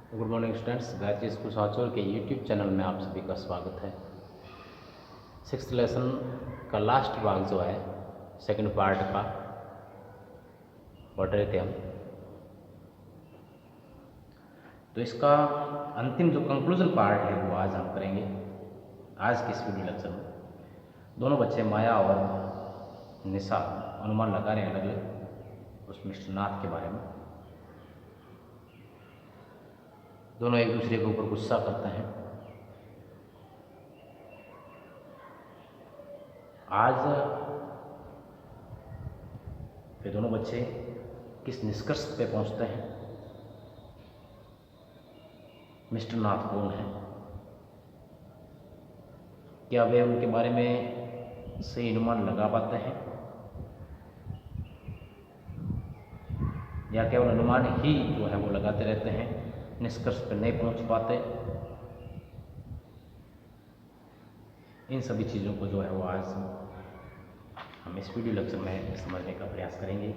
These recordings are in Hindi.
Good morning students, Gayatri school Sanchore के यूट्यूब चैनल में आप सभी का स्वागत है। सिक्स्थ लेसन का लास्ट भाग जो है सेकंड पार्ट का पढ़ रहे थे हम। तो इसका अंतिम जो कंक्लूजन पार्ट है वो आज हम करेंगे। आज की इस वीडियो लेक्चर में दोनों बच्चे माया और निशा अनुमान लगा रहे हैं अलग अलग उस मिस्टर नाथ के बारे में। दोनों एक दूसरे के ऊपर गुस्सा करते हैं। आज वे दोनों बच्चे किस निष्कर्ष पे पहुंचते हैं, मिस्टर नाथ कौन है, क्या वे उनके बारे में सही अनुमान लगा पाते हैं या केवल अनुमान ही जो है वो लगाते रहते हैं, निष्कर्ष पर नहीं पहुंच पाते। इन सभी चीज़ों को जो है वो आज हम इस वीडियो लेक्चर में समझने का प्रयास करेंगे।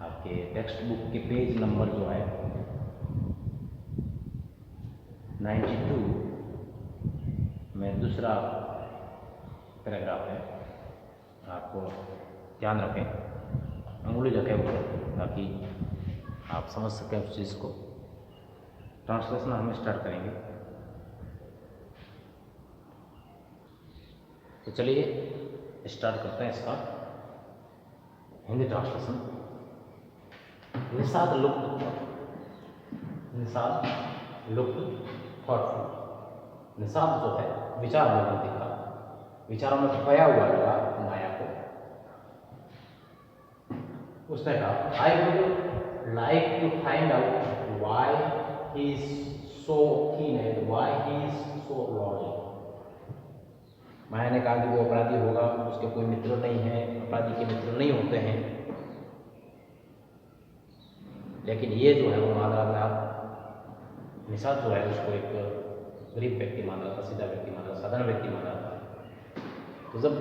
आपके टेक्स्ट बुक के पेज नंबर जो है 92 में दूसरा पैराग्राफ है। आपको ध्यान रखें, अंगुली रखें ऊपर ताकि आप समझ सकें उस चीज़ को। ट्रांसलेशन हम स्टार्ट करेंगे। तो चलिए स्टार्ट करते हैं इसका Hindi translation. Nishad looked thoughtful. Nishad जो है विचार में दिखा, विचारों में खोया हुआ लगा माया को। उसने कहा, I would like to find out why he is so keen and why he is so loyal. Maya ने कहा कि वो अपराधी होगा, उसके कोई मित्र नहीं है, अपराधी के मित्र नहीं होते हैं। लेकिन ये जो है वो मान रहा था, निषाद जो है उसको एक गरीब व्यक्ति मान रहा था, सीधा व्यक्ति मान रहा था, साधारण व्यक्ति मान रहा था। तो जब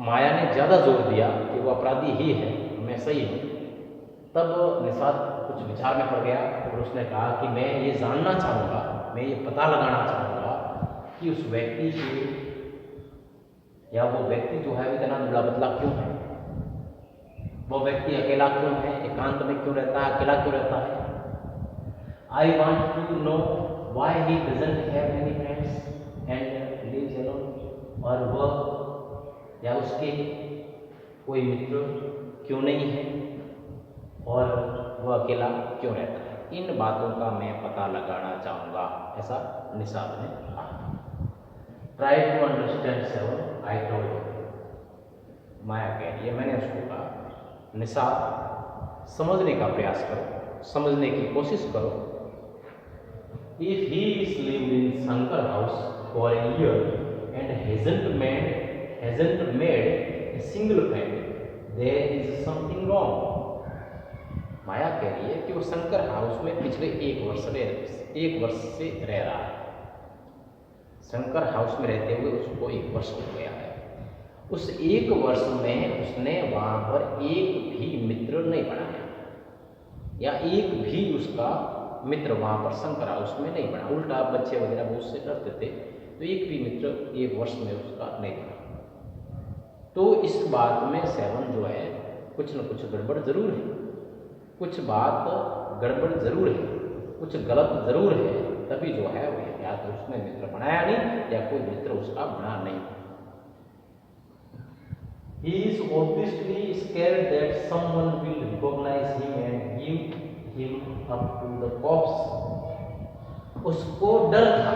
माया ने ज़्यादा जोर दिया कि वो अपराधी ही है, मैं सही हूँ, तब निषाद कुछ विचार में पड़ गया और उसने कहा कि मैं ये जानना चाहूँगा, मैं ये पता लगाना चाहूँगा कि उस व्यक्ति की या वो व्यक्ति जो है इतना दुबला पतला क्यों है, वो व्यक्ति अकेला क्यों है, एकांत में क्यों रहता है, अकेला क्यों रहता है। I want to know why he doesn't have any friends and lives alone. और वह या उसके कोई मित्र क्यों नहीं है और वह अकेला क्यों रहता है। इन बातों का मैं पता लगाना चाहूँगा, ऐसा निषाद ने कहा। Try to understand seven, I told you. Maya कह रही है, मैंने उसको कहा, निषाद समझने का प्रयास करो, समझने की कोशिश करो। If he is lived in Shankar house for a year and hasn't made a single friend, there is something wrong. Maya कह रही है कि वो शंकर हाउस में पिछले एक वर्ष से रह रहा है। शंकर हाउस में रहते हुए उसको 1 वर्ष हो गया है। उस 1 वर्ष में उसने वहाँ पर एक भी मित्र नहीं बनाया या एक भी उसका मित्र वहाँ पर शंकर हाउस में नहीं बना। उल्टा बच्चे वगैरह वो उससे डरते थे, तो एक भी मित्र 1 वर्ष में उसका नहीं बना। तो इस बात में सेवन जो है कुछ न कुछ गड़बड़ जरूर है, कुछ बात गड़बड़ जरूर है, कुछ गलत जरूर है। तभी जो है वो या तो उसने मित्र बनाया नहीं या कोई मित्र उसका बना नहीं। He is obviously scared that someone will recognize him and give him up to the cops. उसको डर था,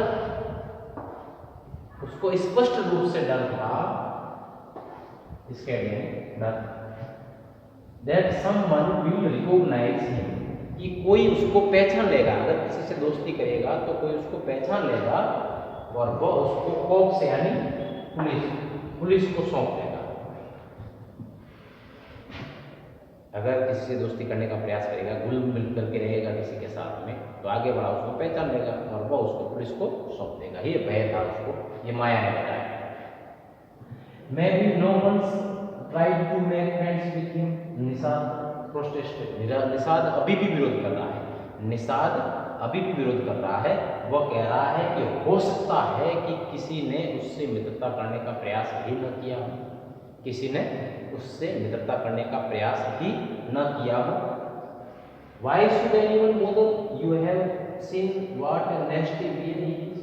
उसको स्पष्ट रूप से डर था, इसके लिए डर that someone will recognize him, कि कोई उसको पहचान लेगा। अगर किसी से दोस्ती करेगा तो कोई उसको पहचान लेगा और वह उसको कॉप से यानी पुलिस को सौंप देगा। अगर किसी से दोस्ती करने का प्रयास करेगा, घुल मिल करके रहेगा किसी के साथ में, तो आगे बढ़ा उसको पहचान लेगा और वह उसको पुलिस को सौंप देगा। ये भय था उसको, ये माया ने बताया। मैं भी no once tried to make friends with him, Nishad protested. Nishad अभी भी विरोध कर रहा है निषाद अभी भी विरोध कर रहा है। वह कह रहा है कि हो सकता है कि किसी ने उससे मित्रता करने का प्रयास भी न किया हो, किसी ने उससे मित्रता करने का प्रयास भी न किया हो। Why should anyone bother? You have seen what a nasty being he is.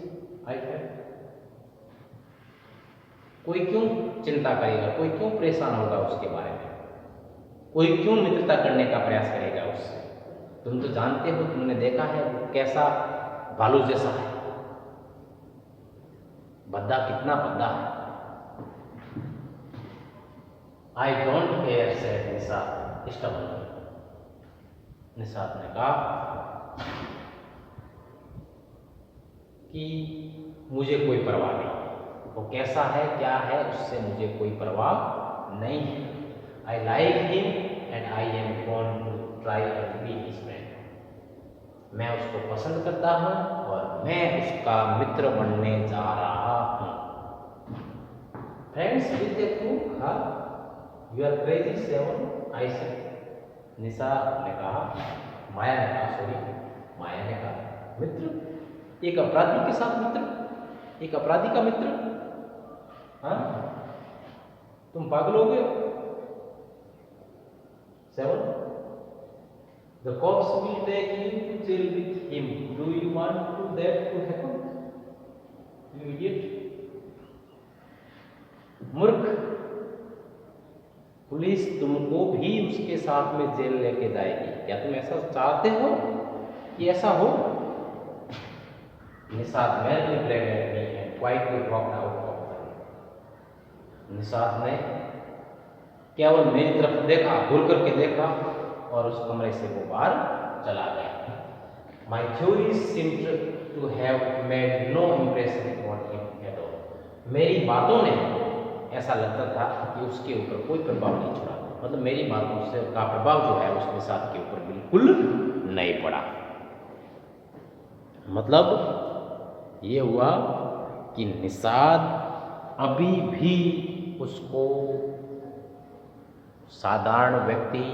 I felt. कोई क्यों चिंता करेगा, कोई क्यों परेशान होगा उसके बारे में, कोई क्यों मित्रता करने का प्रयास करेगा उससे? तुम तो जानते हो, तुमने देखा है वो कैसा भालू जैसा है, भद्दा, कितना भद्दा है। I don't care said Nishad stubbornly. Nishad ने कहा कि मुझे कोई परवाह नहीं, वो कैसा है क्या है उससे मुझे कोई परवाह नहीं है। I like him and I am going to try to be his friend. मैं उसको पसंद करता हूँ और मैं उसका मित्र बनने जा रहा हूँ। फ्रेंड्स विद द कुक, हाँ you are crazy seven, I said. Nisha ने कहा, माया ने कहा, सॉरी माया ने कहा, मित्र, एक अपराधी के साथ मित्र, एक अपराधी का मित्र, हाँ तुम पागल हो गए हो। Seven, the cops will take you to jail with him. Do you want to that to happen? You idiot. मूर्ख, पुलिस तुमको भी उसके साथ में जेल लेके जाएगी। क्या तुम ऐसा चाहते हो कि ऐसा हो? निषाद मैंने प्रेग्नेंट नहीं है, quietly walked out of the room. Nishad ने केवल मेरी तरफ देखा, घूर करके देखा और उस कमरे से वो बाहर चला गया। My theories seemed to have made no impression on him at all. मेरी बातों ने ऐसा लगता था कि उसके ऊपर कोई प्रभाव नहीं छोड़ा, मतलब मेरी बातों से का प्रभाव जो है उसके साथ के ऊपर बिल्कुल नहीं पड़ा। मतलब ये हुआ कि निषाद अभी भी उसको साधारण व्यक्ति,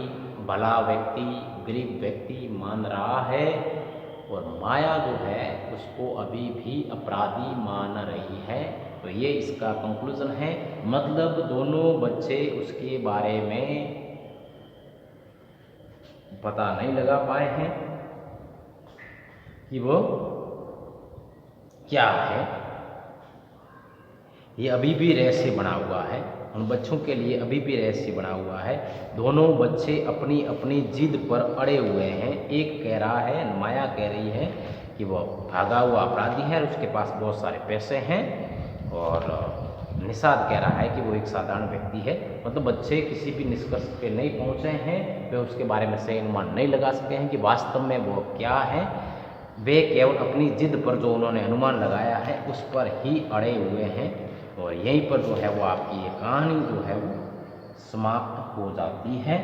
भला व्यक्ति, गरीब व्यक्ति मान रहा है और माया जो है उसको अभी भी अपराधी मान रही है। तो ये इसका कंक्लूजन है। मतलब दोनों बच्चे उसके बारे में पता नहीं लगा पाए हैं कि वो क्या है। ये अभी भी रहस्य बना हुआ है, उन बच्चों के लिए अभी भी रहस्य बना हुआ है। दोनों बच्चे अपनी अपनी जिद पर अड़े हुए हैं। एक कह रहा है, माया कह रही है कि वो भागा हुआ अपराधी है, उसके पास बहुत सारे पैसे हैं, और निषाद कह रहा है कि वो एक साधारण व्यक्ति है। मतलब बच्चे किसी भी निष्कर्ष पे नहीं पहुंचे हैं, वे उसके बारे में सही अनुमान नहीं लगा सकते हैं कि वास्तव में वो क्या है। वे केवल अपनी जिद पर जो उन्होंने अनुमान लगाया है उस पर ही अड़े हुए हैं, और यहीं पर जो है वो आपकी ये कहानी जो है वो समाप्त हो जाती है।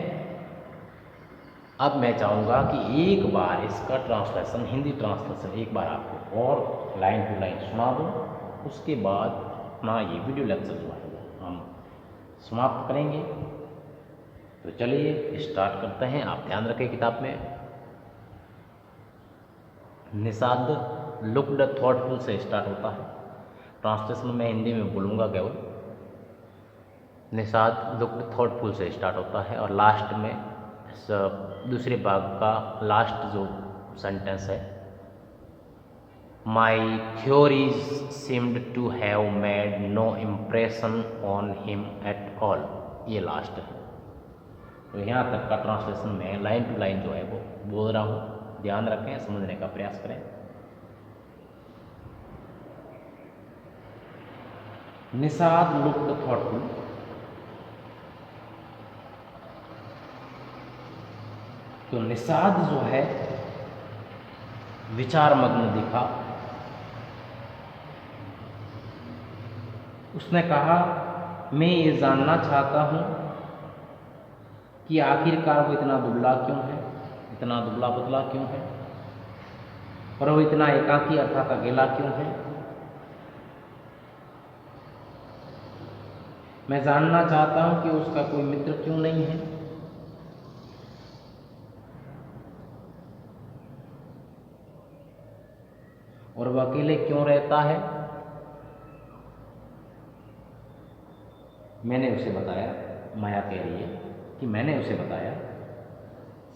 अब मैं चाहूँगा कि एक बार इसका ट्रांसलेशन, हिंदी ट्रांसलेशन एक बार आपको और लाइन टू लाइन सुना दूँ, उसके बाद अपना ये वीडियो लेक्चर जो है हम समाप्त करेंगे। तो चलिए स्टार्ट करते हैं। आप ध्यान रखें किताब में निषाद लुक्ड थॉटफुल से स्टार्ट होता है। ट्रांसलेशन में हिंदी में बोलूँगा केवल। निषाद लुक्ड थॉटफुल से स्टार्ट होता है और लास्ट में दूसरे भाग का लास्ट जो सेंटेंस है, my theories seemed to have made no impression on him at all, ये लास्ट है। तो यहाँ तक का ट्रांसलेशन में लाइन टू लाइन जो है वो बोल रहा हूँ, ध्यान रखें, समझने का प्रयास करें। निषाद लुक्ड थॉटफुल, तो निषाद जो है विचार मग्न दिखा। उसने कहा, मैं ये जानना चाहता हूँ कि आखिरकार वो इतना दुबला क्यों है, इतना दुबला पतला क्यों है, और वो इतना एकाकी अर्थात अकेला क्यों है। मैं जानना चाहता हूँ कि उसका कोई मित्र क्यों नहीं है। और वह अकेले क्यों रहता है? मैंने उसे बताया, माया कह रही है कि मैंने उसे बताया,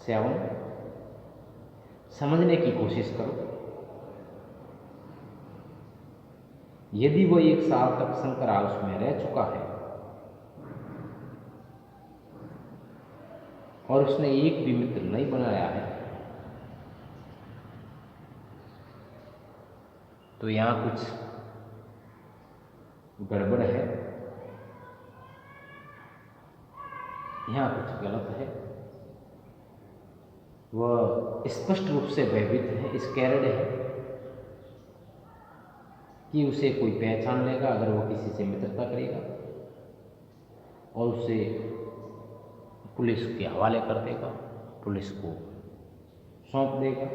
श्याम समझने की कोशिश करो। यदि वो 1 साल तक शंकर हाउस में रह चुका है और उसने एक भी मित्र नहीं बनाया है, तो यहाँ कुछ गड़बड़ है, यहाँ कुछ गलत है। वह स्पष्ट रूप से भयभीत है, स्कैर्ड है कि उसे कोई पहचान लेगा अगर वो किसी से मित्रता करेगा और उसे पुलिस के हवाले कर देगा, पुलिस को सौंप देगा।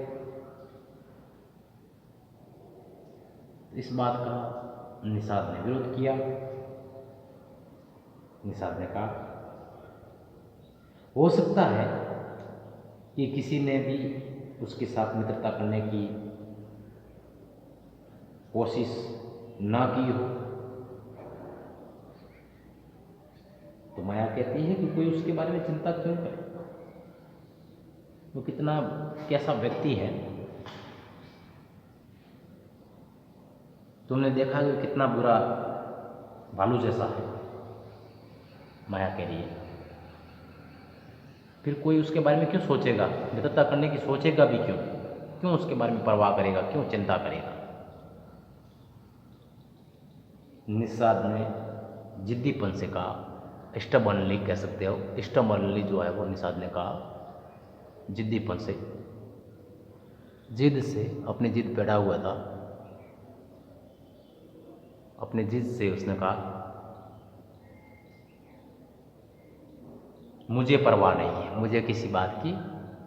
इस बात का निषाद ने विरोध किया। निषाद ने कहा हो सकता है कि किसी ने भी उसके साथ मित्रता करने की कोशिश ना की हो। तो माया कहती है कि कोई उसके बारे में चिंता क्यों करे, वो कितना कैसा व्यक्ति है। तुमने देखा कि कितना बुरा भालू जैसा है, माया कह रही है। फिर कोई उसके बारे में क्यों सोचेगा, मित्रता करने की सोचेगा भी क्यों? क्यों उसके बारे में परवाह करेगा, क्यों चिंता करेगा? निषाद ने जिद्दीपन से कहा, स्टबर्नली कह सकते हो, स्टबर्नली जो है वो निषाद ने कहा, जिद्दीपन से, जिद से, अपनी जिद पे अड़ा हुआ था, अपनी जिद से उसने कहा मुझे परवाह नहीं है, मुझे किसी बात की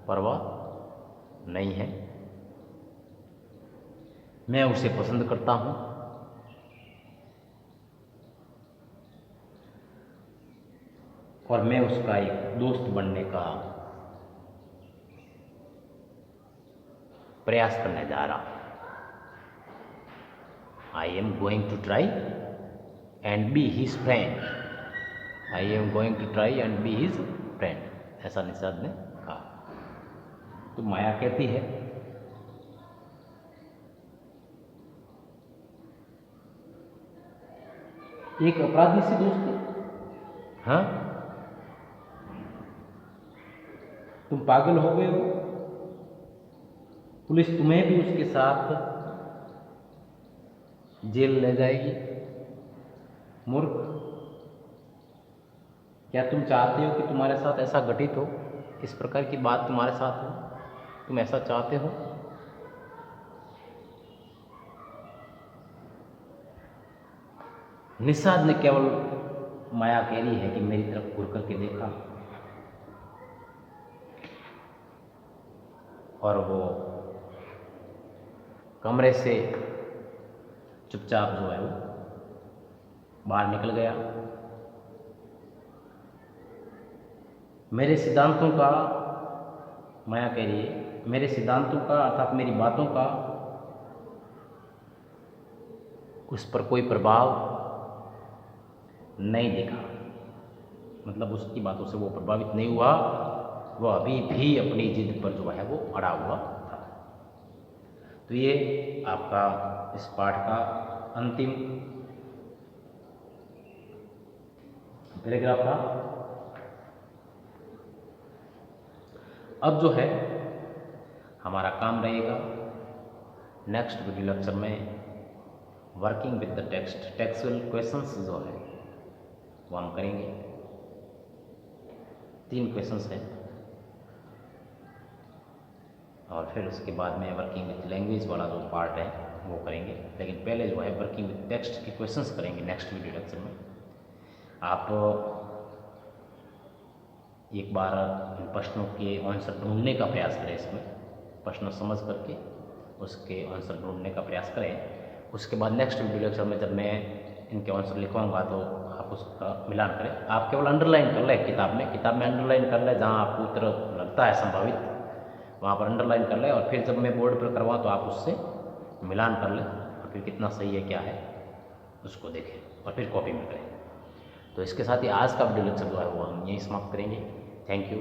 परवाह नहीं है, मैं उसे पसंद करता हूँ और मैं उसका एक दोस्त बनने का प्रयास करने जा रहा हूँ। I am going to try and be his friend. I am going to try and be his friend. ऐसा निषाद ने कहा। तो माया कहती है एक अपराधी से दोस्ती? हाँ, तुम पागल हो गए हो? पुलिस तुम्हें भी उसके साथ जेल ले जाएगी? मूर्ख, क्या तुम चाहते हो कि तुम्हारे साथ ऐसा घटित हो, इस प्रकार की बात तुम्हारे साथ हो? तुम ऐसा चाहते हो? निषाद ने केवल माया कह रही है कि मेरी तरफ घूर करके देखा और वो कमरे से चुपचाप जो है वो बाहर निकल गया। मेरे सिद्धांतों का, माया कह रही है, मेरे सिद्धांतों का अर्थात मेरी बातों का उस पर कोई प्रभाव नहीं दिखा, मतलब उसकी बातों से वो प्रभावित नहीं हुआ, वह अभी भी अपनी जिद पर जो है वो अड़ा हुआ था। तो ये आपका इस पाठ का अंतिम पैराग्राफ था। अब जो है हमारा काम रहेगा नेक्स्ट वीडियो लेक्चर में working with the text, textual questions जो है वो हम करेंगे। 3 क्वेश्चंस हैं और फिर उसके बाद में वर्किंग विद लैंग्वेज वाला जो पार्ट है वो करेंगे, लेकिन पहले जो है वर्किंग विद टेक्स्ट के क्वेश्चंस करेंगे नेक्स्ट वीडियो लेक्चर में। आप एक बार इन प्रश्नों के आंसर ढूंढने का प्रयास करें, इसमें प्रश्न समझ करके उसके आंसर ढूंढने का प्रयास करें। उसके बाद नेक्स्ट वीडियो लेक्चर में जब मैं इनके आंसर लिखवाऊंगा तो आप उसका मिलान करें। आप केवल अंडरलाइन कर लें किताब में अंडरलाइन कर लें, जहाँ आपको उत्तर लगता है संभावित वहाँ पर अंडरलाइन कर लें, और फिर जब मैं बोर्ड पर करवाऊँ तो आप उससे मिलान कर लें और फिर कितना सही है क्या है उसको देखें और फिर कॉपी में करें। तो इसके साथ ही आज का वीडियो लेक्चर जो है वो हम यहीं समाप्त करेंगे। Thank you.